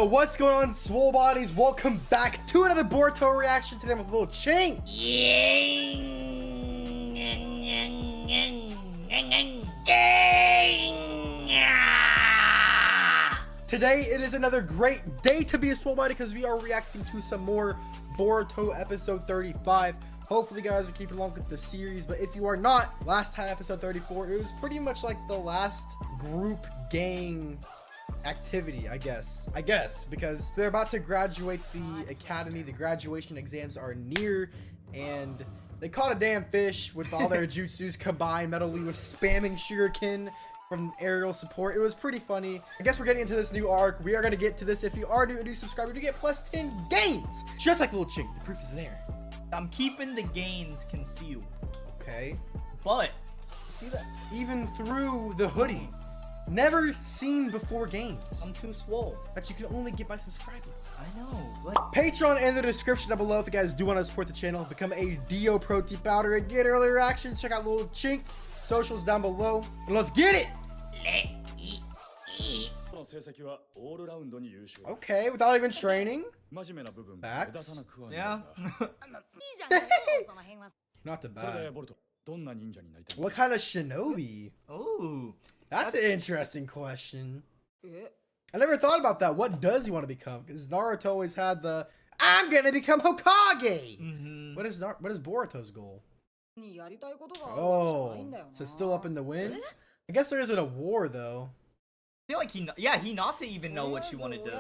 Yo, what's going on, Swole Bodies? Welcome back to another Boruto reaction. Today with a little chink. Today, it is another great day to be a Swole Body because we are reacting to some more Boruto episode 35. Hopefully, you guys are keeping along with the series, but if you are not, last time, episode 34, it was pretty much like the last group gang activity, I guess, because they're about to graduate the academy. The graduation exams are near, and they caught a damn fish with all their jutsus combined. Metal Lee was spamming shuriken from aerial support. It was pretty funny. I guess we're getting into this new arc. We are going to get to this. If you are new, a new subscriber, you get plus 10 gains, just like the little chink. The proof is there. I'm keeping the gains concealed. Okay, but see that even through the hoodie, never seen before gains. I'm too swole. That you can only get by subscribing. I know. Like, Patreon in the description down below if you guys do want to support the channel. Become a Dio protein powder and get early reactions. Check out little chink socials down below. And let's get it. Okay, without even training. Facts. yeah. Not too bad. What kind of shinobi? Oh, That's an interesting question. I never thought about that. What does he want to become? Because Naruto always had the I'm gonna become Hokage. What is Boruto's goal? Oh, so still up in the wind? I guess there isn't a war though. I feel like he not to even know what she wanted to do.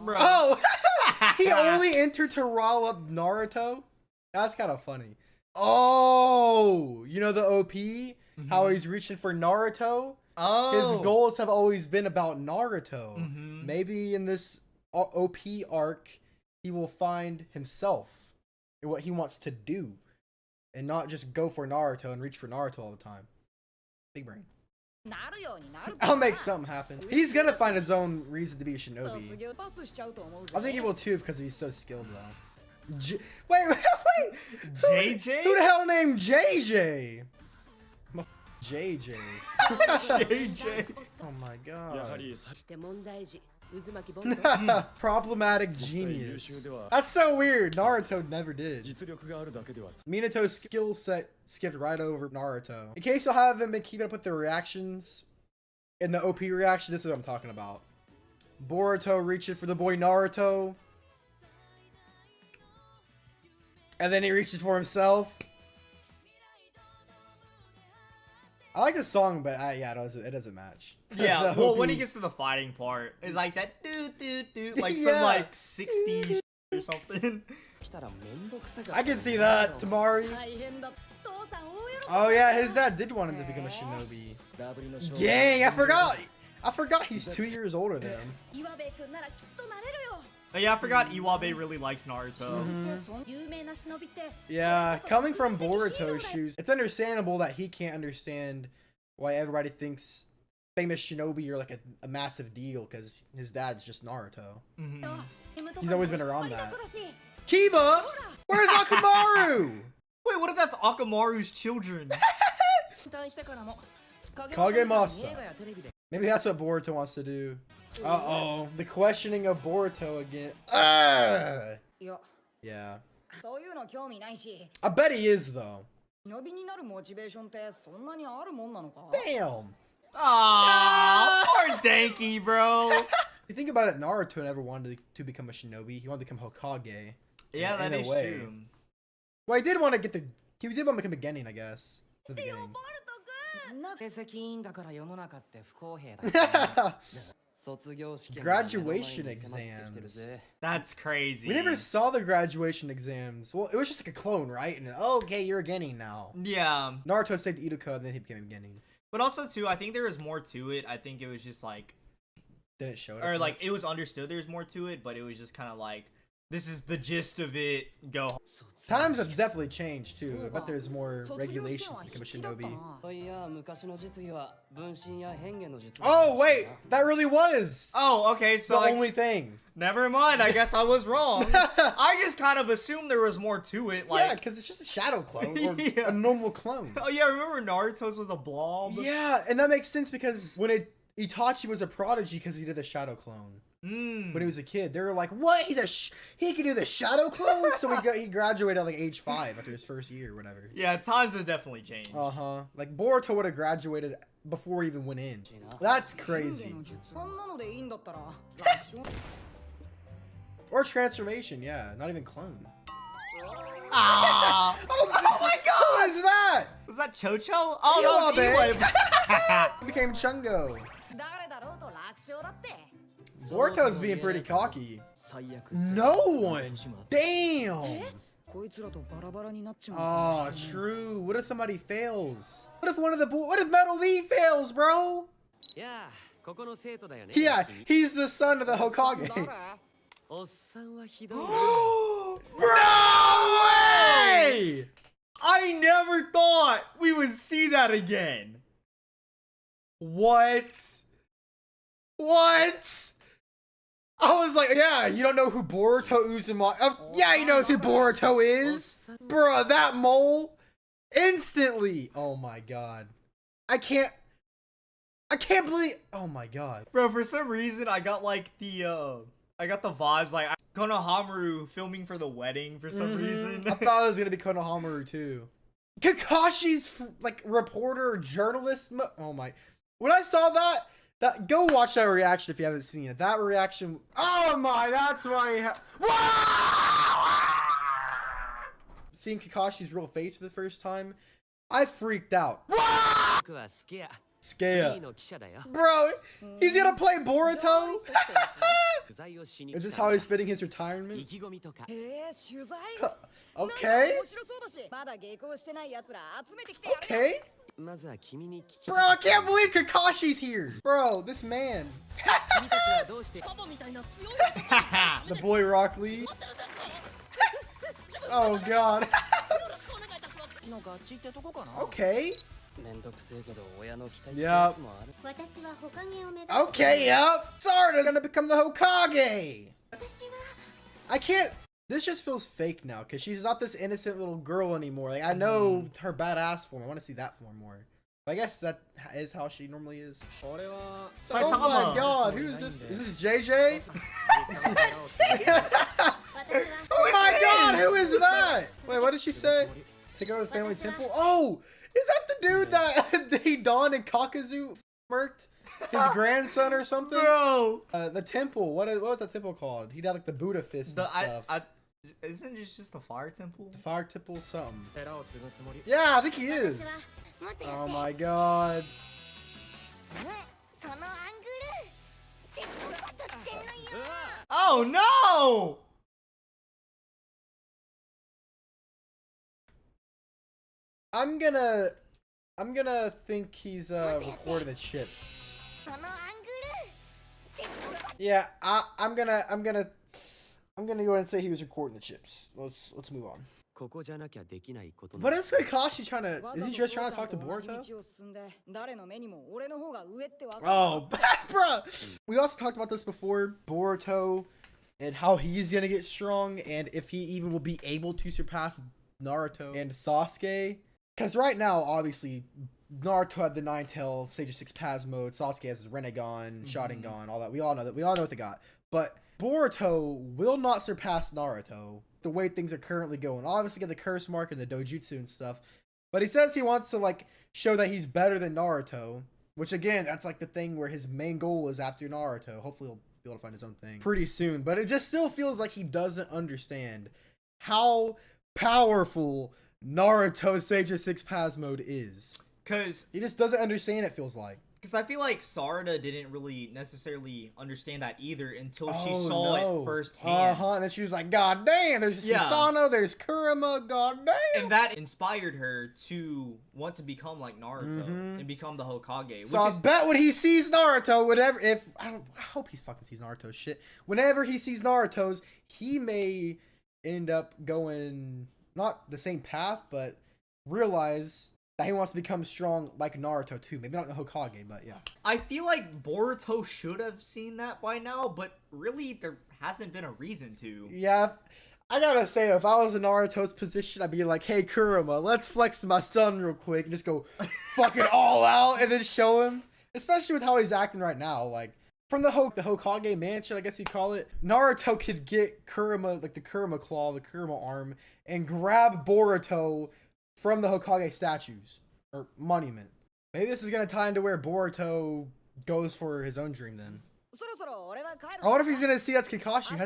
Bro. Oh, he only entered to rile up Naruto? That's kind of funny. Oh, you know the OP? How he's reaching for Naruto? Oh. His goals have always been about Naruto. Maybe in this OP arc, he will find himself and what he wants to do. And not just go for Naruto and reach for Naruto all the time. Big brain. I'll make something happen. He's gonna find his own reason to be a shinobi. I think he will too because he's so skilled though. Wait. JJ? Who the hell named JJ? I'm a JJ. JJ. Oh my god. Problematic genius. That's so weird. Naruto never did. Minato's skill set skipped right over Naruto. In case you haven't been keeping up with the reactions, in the OP reaction, this is what I'm talking about. Boruto reaching for the boy Naruto. And then he reaches for himself. I like the song, but yeah, it doesn't match. Yeah, well, when he gets to the fighting part, it's like that like some like 60s or something. I can see that, Tamari. Oh yeah, his dad did want him to become a shinobi. Dang, I forgot he's 2 years older than him. Oh, yeah, I forgot Iwabe really likes Naruto. Yeah, coming from Boruto's shoes, it's understandable that he can't understand why everybody thinks famous shinobi are like a massive deal because his dad's just Naruto. He's always been around that. Kiba? Where's Akamaru? Wait, what if that's Akamaru's children? Kagemasa. Maybe that's what Boruto wants to do. Uh-oh, the questioning of Boruto again. Yeah. I bet he is, though. Damn. Aww, poor Danky, bro. If you think about it, Naruto never wanted to become a shinobi. He wanted to become Hokage. Yeah, that is true. Well, he did want to he did want to become a genin, I guess. At the beginning. Graduation exams. That's crazy. We never saw the graduation exams. Well, it was just like a clone, right? And okay, you're a genin now. Yeah. Naruto saved Iruka, and then he became a genin. But also too, I think there was more to it. I think it was just like didn't show it. Or like it was understood there's more to it, but it was just kind of like this is the gist of it. Go. Times have definitely changed too. I bet there's more regulations to become a shinobi. Oh wait, that really was. Oh, okay. So the only thing. Never mind. I guess I was wrong. I just kind of assumed there was more to it. Like, yeah, because it's just a shadow clone or a normal clone. Oh yeah, remember Naruto's was a blob? Yeah, and that makes sense because when Itachi was a prodigy because he did the shadow clone. When When he was a kid, they were like, "What? He can do the shadow clone." So he graduated at like age 5 after his first year or whatever. Yeah, times have definitely changed. Like Boruto would have graduated before he even went in. That's crazy. Or transformation, yeah, not even clone. Ah! Oh my God! What is that? Was that Chocho? Oh, that was Iway. He became Chungo. Boruto's being pretty cocky. No one. Damn. Oh, true. What if somebody fails? What if what if Metal Lee fails, bro? Yeah, he's the son of the Hokage. No way! I never thought we would see that again. What? I was like, yeah, you don't know who Boruto Uzumaki... yeah, he knows who Boruto is. Bruh, that mole. Instantly. Oh my God. I can't believe... Oh my God. Bro, for some reason, I got like I got the vibes like Konohamaru filming for the wedding for some reason. I thought it was gonna be Konohamaru too. Kakashi's like reporter, journalist. Oh my! When I saw that go watch that reaction if you haven't seen it. That reaction. Oh my! That's why. Seeing Kakashi's real face for the first time, I freaked out. Scare. Bro, he's gonna play Boruto? Is this how he's spending his retirement? Okay. Okay. Bro, I can't believe Kakashi's here. Bro, this man. The boy Rock Lee. Oh God. Okay. Yep. Okay, yep. Sarada's gonna become the Hokage. I can't. This just feels fake now because she's not this innocent little girl anymore. Like I know her badass form. I want to see that form more. I guess that is how she normally is. Oh my God, who is this? Is this JJ? Oh my God, who is that? Wait, what did she say? Take over the family temple? Oh, is that the dude that he Don and Kakazu murked? His grandson or something? Bro! The temple. What was that temple called? He had like the Buddha fist and stuff. Isn't it just the fire temple? The fire temple something. Yeah, I think he is. Oh my God. Oh no! I'm gonna think he's recording the chips. Yeah, I'm gonna go ahead and say he was recording the chips. Let's move on. But is Kakashi trying to? Is he just trying to talk to Boruto? Oh, bruh. We also talked about this before. Boruto and how he's gonna get strong, and if he even will be able to surpass Naruto and Sasuke. Because right now, obviously, Naruto had the 9-tail Sage of 6 Paths mode. Sasuke has his Rinnegan, Sharingan, all that. We all know that. We all know what they got. But Boruto will not surpass Naruto the way things are currently going. Obviously, get the curse mark and the dojutsu and stuff. But he says he wants to like show that he's better than Naruto. Which again, that's like the thing where his main goal is after Naruto. Hopefully, he'll be able to find his own thing pretty soon. But it just still feels like he doesn't understand how powerful Naruto Sage of 6 Paths mode is. Cause he just doesn't understand, it feels like. Because I feel like Sarada didn't really necessarily understand that either until she saw it firsthand. And then she was like, God damn, there's Susanoo, there's Kurama, god damn. And that inspired her to want to become like Naruto and become the Hokage. So I bet when he sees Naruto, I hope he fucking sees Naruto's shit. Whenever he sees Naruto's, he may end up going not the same path, but realize that he wants to become strong like Naruto too. Maybe not the Hokage, but yeah. I feel like Boruto should have seen that by now, but really there hasn't been a reason to. Yeah, I gotta say, if I was in Naruto's position, I'd be like, hey Kurama, let's flex my son real quick and just go fucking all out and then show him. especially with how he's acting right now. Like from the Hokage mansion, I guess you call it. Naruto could get Kurama, like the Kurama claw, the Kurama arm, and grab Boruto from the Hokage statues or monument. Maybe this is gonna tie into where Boruto goes for his own dream then. I wonder if he's gonna see that's Kakashi.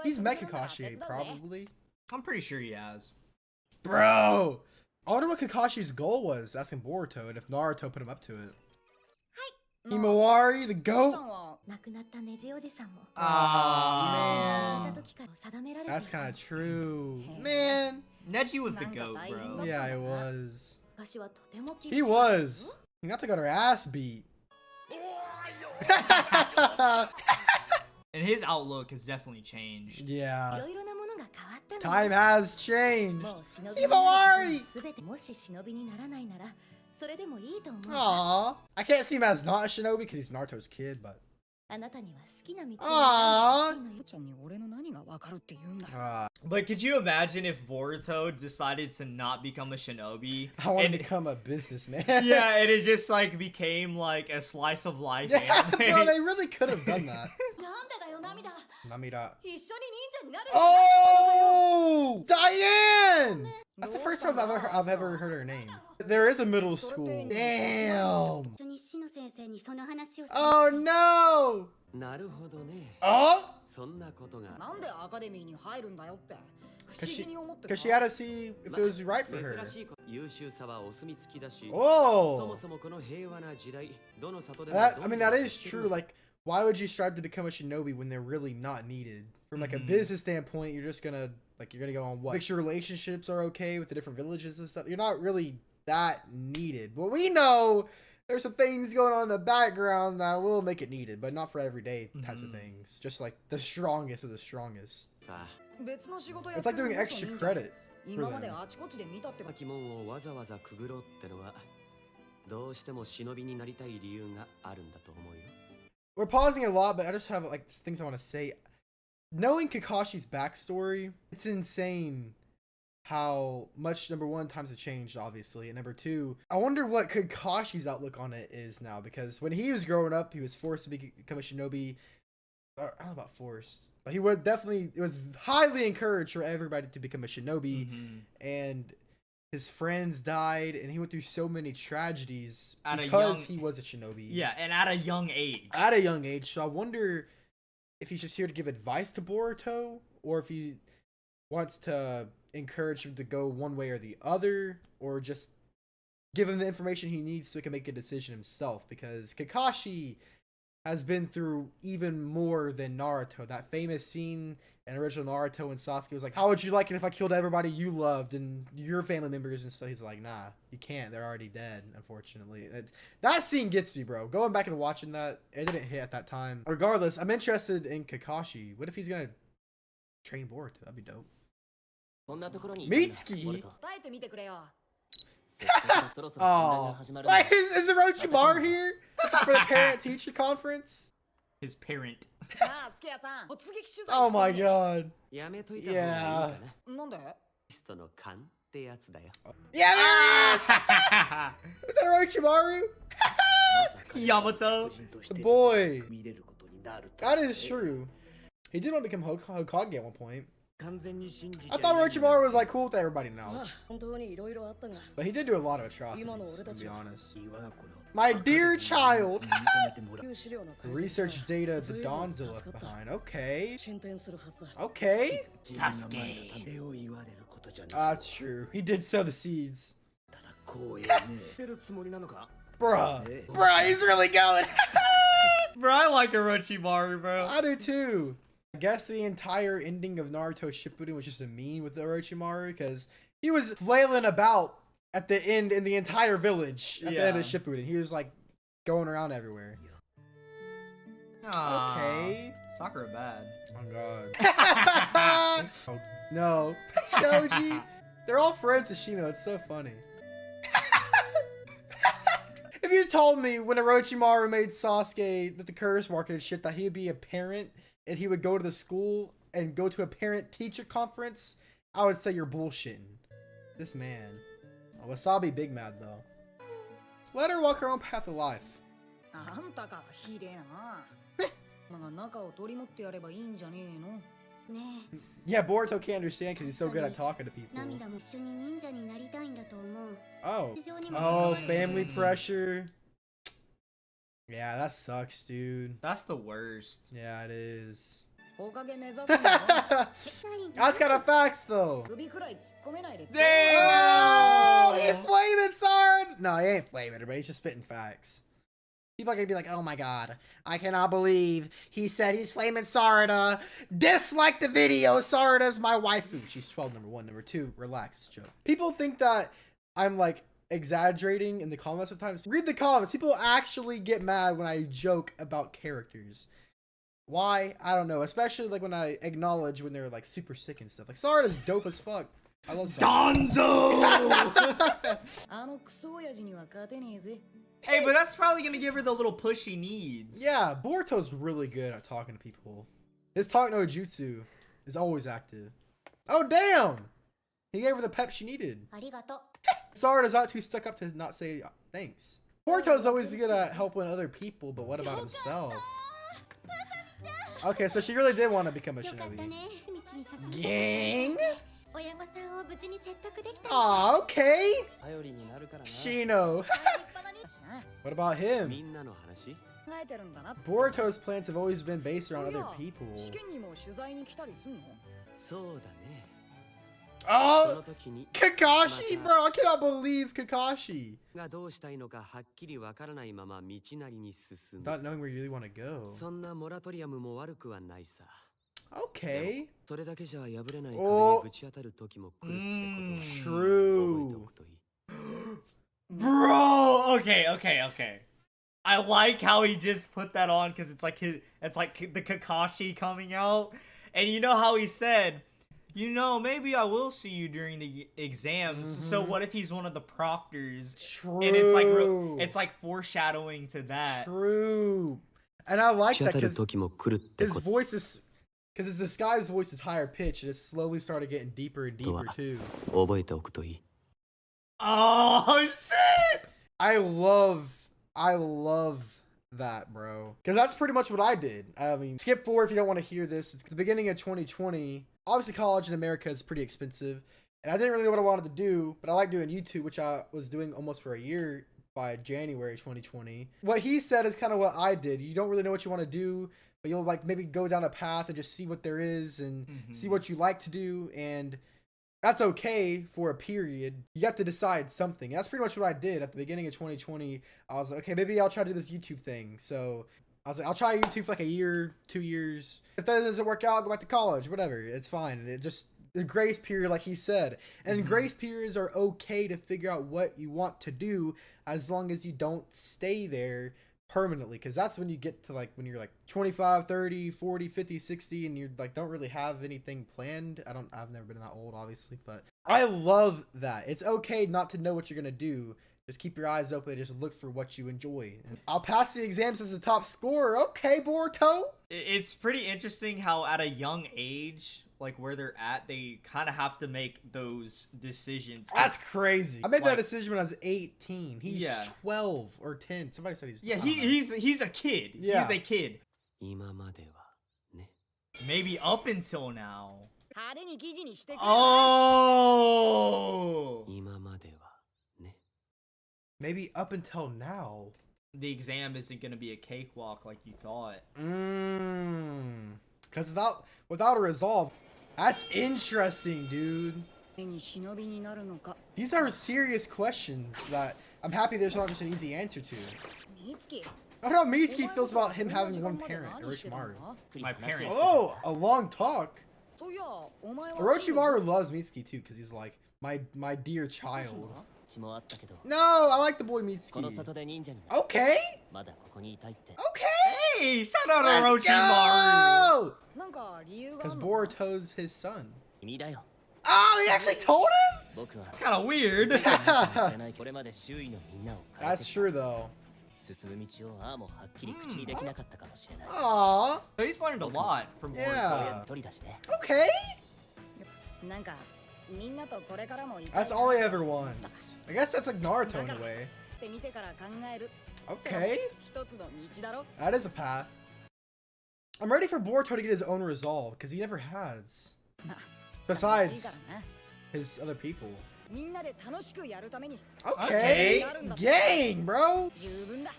He's met Kakashi, probably. I'm pretty sure he has. Bro! I wonder what Kakashi's goal was, asking Boruto, and if Naruto put him up to it. Himawari, the goat? Aw, man. That's kind of true. Man. Neji was the goat, bro. Yeah, he was. He was. Hinata got her ass beat. And his outlook has definitely changed. Yeah. Time has changed. Himawari! Aww. I can't see him as not a shinobi because he's Naruto's kid, but... Aww. But could you imagine if Boruto decided to not become a shinobi? I want to become a businessman. Yeah, and it just like became like a slice of life anime. Bro, they really could have done that. Namida. Oh! Diane! That's the first time I've ever heard her name. There is a middle school. Damn! Oh no! Oh! Because she had to see if it was right for her. Oh! I mean, that is true. Like, why would you strive to become a shinobi when they're really not needed? From like a business standpoint, you're just gonna go on what? Make sure relationships are okay with the different villages and stuff. You're not really that needed. But we know there's some things going on in the background that will make it needed, but not for everyday types of things. Just like the strongest of the strongest. It's like doing extra credit for them. We're pausing a lot, but I just have like things I want to say. Knowing Kakashi's backstory, it's insane how much, number one, times have changed, obviously, and number two, I wonder what Kakashi's outlook on it is now, because when he was growing up, he was forced to become a shinobi. I don't know about forced, but he was definitely, it was highly encouraged for everybody to become a shinobi, and his friends died, and he went through so many tragedies because he was a shinobi. Yeah, and at a young age. At a young age, so I wonder if he's just here to give advice to Boruto, or if he wants to encourage him to go one way or the other, or just give him the information he needs so he can make a decision himself, because Kakashi has been through even more than Naruto. That famous scene in original Naruto when Sasuke was like, how would you like it if I killed everybody you loved and your family members? And so he's like, nah, you can't. They're already dead, unfortunately. That scene gets me, bro. Going back and watching that, it didn't hit at that time. Regardless, I'm interested in Kakashi. What if he's going to train Boruto? That'd be dope. Mitsuki? Oh, like, is Orochimaru here for the parent-teacher conference? His parent. Oh my god. Yeah. Yeah, is that Orochimaru? Yamato. The boy. That is true. He did want to become Hokage at one point. I thought Orochimaru was like cool with everybody now. But he did do a lot of atrocities, to be honest. My dear child! Research data the Donzo left behind. Okay. Okay. Sasuke. That's true. He did sow the seeds. Bruh, he's really going. Bro, I like Orochimaru, bro. I do too. I guess the entire ending of Naruto Shippuden was just a meme with Orochimaru, because he was flailing about at the end in the entire village at the end of Shippuden. He was like going around everywhere. Aww. Okay. Sakura bad. Oh god. Oh, no. Shoji. They're all friends with Shino. It's so funny. If you told me when Orochimaru made Sasuke that the curse mark and shit that he'd be a parent and he would go to the school and go to a parent-teacher conference, I would say you're bullshitting. This man. Oh, Wasabi big mad though. Let her walk her own path of life. あんたかひでえな。まあ仲を取り持ってやればいいんじゃねえの。ねえ。 Yeah, Boruto can't understand because he's so good at talking to people. 涙も一緒に忍者になりたいんだと思う。 Oh. 非常にも関わ Oh, る family pressure. Yeah, that sucks, dude. That's the worst. Yeah, it is. おかげ目指すの。 That's kind of facts, though. 首くらい突っ込めないで。Oh, he flaming Sard. No, he ain't flaming her, but he's just spitting facts. People are gonna be like, oh my god, I cannot believe he said he's flaming Sarada. Dislike the video. Sarada's my waifu. She's 12, number one. Number two, relax, it's a joke. People think that I'm like exaggerating in the comments sometimes. Read the comments. People actually get mad when I joke about characters. Why? I don't know. Especially like when I acknowledge when they're like super sick and stuff. Like Sarada's dope as fuck. I love Sarada. Donzo! あのクソ親父には勝てねえぜ。 Hey, but that's probably gonna give her the little push she needs. Yeah, Boruto's really good at talking to people. His talk no jutsu is always active. Oh, damn! He gave her the pep she needed. ありがとう。 Sarada's not too stuck up to not say thanks. Boruto's always good at helping other people, but what about himself? Okay, so she really did want to become a よかった shinobi. ね。道に進んで。 Gang? 親御さんを無事に説得できた。 Aw, okay. 頼りになるからな。 Shino. 立派なしな。 What about him? みんなの話？考えてるんだな。 Boruto's plans have always been based around other そうや people. 試験にも取材に来たりすんの。そうだね。そ Oh, の時に Kakashi, bro. I cannot believe Kakashi. がどうしたいのかはっきりわからないまま道なりに進む。 Not knowing where you really want to go. そんなモラトリアムも悪くはないさ。 Okay. それだけじゃ破れない壁おにぶち当たる時も来るってことを True. 覚えておくといい。 Bro, okay. I like how he just put that on because it's like the Kakashi coming out, and you know how he said, you know, maybe I will see you during the exams. So what if he's one of the proctors? True. And it's like foreshadowing to that. True. And I like ぶち that 当たる because 時も来るって his こと voice is, because this guy's voice is higher pitched and it slowly started getting deeper and deeper too. 覚えておくといい。 Oh shit! I love that, bro. Because that's pretty much what I did. I mean, skip forward if you don't want to hear this. It's the beginning of 2020. Obviously, college in America is pretty expensive. And I didn't really know what I wanted to do, but I like doing YouTube, which I was doing almost for a year by January 2020. What he said is kind of what I did. You don't really know what you want to do, but you'll like maybe go down a path and just see what there is and see what you like to do. And that's okay for a period. You have to decide something. That's pretty much what I did at the beginning of 2020. I was like, okay, maybe I'll try to do this YouTube thing. So I was like, I'll try YouTube for like a year, 2 years. If that doesn't work out, I'll go back to college, whatever. It's fine. It just, the grace period, like he said. And grace periods are okay to figure out what you want to do as long as you don't stay there permanently, because that's when you get to like when you're like 25, 30, 40, 50, 60 and you're like don't really have anything planned. I've never been that old obviously, but I love that. It's okay not to know what you're gonna do. Just keep your eyes open and just look for what you enjoy. And I'll pass the exams as a top scorer. Okay, Boruto. It's pretty interesting how at a young age, like where they're at, they kind of have to make those decisions. That's crazy. I made that Like- decision when I was 18. He's Yeah. 12 or 10. Somebody said he's Yeah, I don't know. he's a kid. Yeah. He's a kid. 今まではね。 Maybe up until now. 派手に記事にしてくれ。 Oh! 今まではね。 Maybe up until now. The exam isn't gonna be a cakewalk like you thought. Because without a resolve, that's interesting, dude. に忍びになるのか。 These are serious questions that I'm happy there's not just an easy answer to. 美月。 I don't know how Mitsuki feels about him having one parent, Orochimaru. My parents. Oh, a long talk. そういや、お前は。 Orochimaru loves Mitsuki too, because he's like, my dear child. 血もあったけど、 No, I like the boy この Mitsuki. 里で忍者になる。 Okay. まだここにいたいって。 Okay. Hey, shout out Let's Orochimaru! go! なんか理由があ Because んの。 Boruto's his son. 君だよ。 Oh, he actually told him? 僕は It's kind of weird. かもしれないこれまで周囲のみんなを変えて That's きた true though. 進む道をああもはっきり口にできなかったかもしれない。 Aw. He's learned a lot from Yeah. Boruto. 取り出して。 Okay. なんかみんなとこれからもいたい That's な all he ever wants. I guess that's like Naruto in a way. って見てから考える。Okay. 一つの道だろ That is a path. I'm ready for Boruto to get his own resolve, because he never has. まあ Besides 楽しいからな his other people. みんなで楽しくやるために Okay. Gang, bro. 十分だ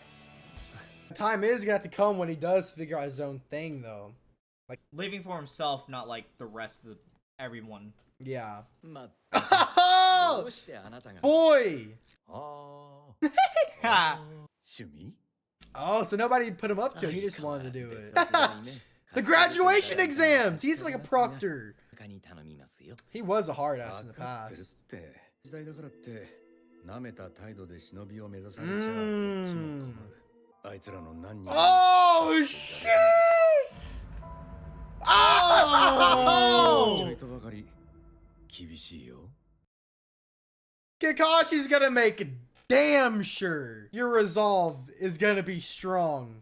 The time is gonna have to come when he does figure out his own thing, though. Living for himself, not like the rest of everyone. Yeah. まど Oh, うしてあなたが boy. あ Ha! 趣味 Oh, so nobody put him up to it. He just wanted to do it. The The graduation exams. He's like a proctor. 他に頼みますよ He was a hard ass in the 分かってるっ past. て時代だからって舐めた態度で忍びを目指されちゃこっちも困るあいつらの何人 Oh shit! ちょ Oh! いとばかり厳しいよ Kakashi's gonna make damn sure your resolve is gonna be strong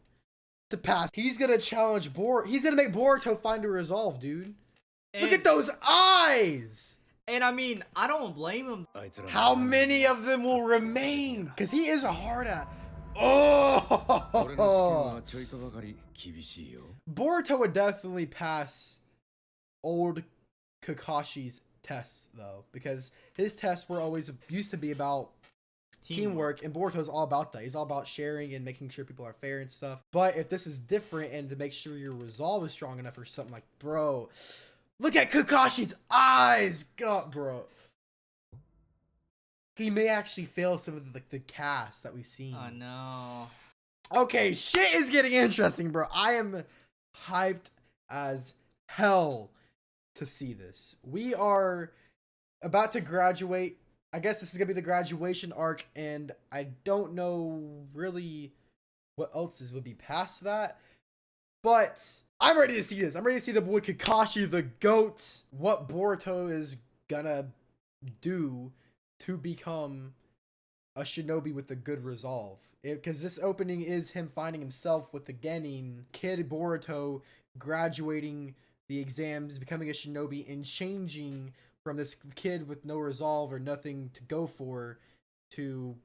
to pass. He's gonna challenge He's gonna make Boruto find a resolve, dude. Look at those eyes! And I mean, I don't blame him. あいつらの How many of them will remain? Because he is a hard ass. 俺の試験 Oh! はちょいとばかり厳しいよ Boruto would definitely pass old Kakashi's tests, though, because his tests were always used to be about teamwork, and Boruto's all about that. He's all about sharing and making sure people are fair and stuff. But if this is different and to make sure your resolve is strong enough or something, like, bro, look at Kakashi's eyes, God, bro. He may actually fail some of the casts that we've seen. Oh no. Okay, shit is getting interesting, bro. I am hyped as hell to see this. We are about to graduate. I guess this is gonna be the graduation arc, and I don't know really what else would be past that. But I'm ready to see this. I'm ready to see the boy Kakashi, the GOAT, what Boruto is gonna do to become a shinobi with a good resolve. Because this opening is him finding himself with the Genin, kid Boruto graduating the exams, becoming a shinobi, and changing from this kid with no resolve or nothing to go for to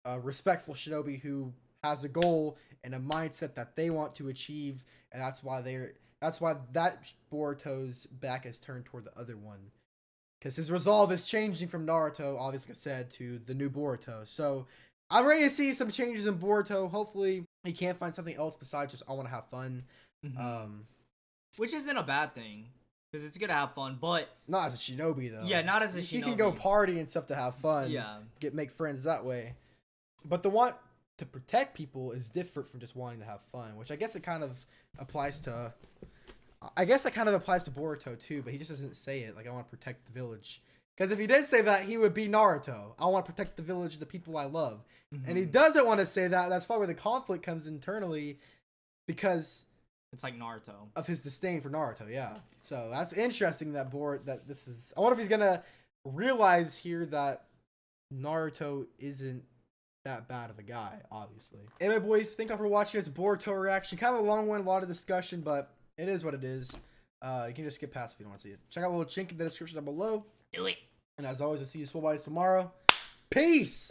a respectful shinobi who has a goal and a mindset that they want to achieve, and that's why that Boruto's back is turned toward the other one. Because his resolve is changing from Naruto, obviously, like I said, to the new Boruto. So I'm ready to see some changes in Boruto. Hopefully, he can find something else besides just I want to have fun. Which isn't a bad thing, because it's gonna have fun, but Not as a shinobi, though. yeah, not as a shinobi. You can go party and stuff to have fun. Yeah. Make friends that way. But the want to protect people is different from just wanting to have fun, which I guess it kind of applies to... I guess that kind of applies to Boruto too, but he just doesn't say it. Like, I want to protect the village. Because if he did say that, he would be Naruto. I want to protect the village, the people I love. And he doesn't want to say that. That's probably where the conflict comes internally, because it's like Naruto. of his disdain for Naruto. Yeah. So that's interesting that this is. I wonder if he's gonna realize here that Naruto isn't that bad of a guy. Obviously. Anyway, boys, thank you all for watching this Boruto reaction. Kind of a long one, a lot of discussion, but it is what it is. You can just skip past if you don't want to see it. Check out a little link in the description down below. Do it. And as always, I'll see you Swole Bodies tomorrow. Peace!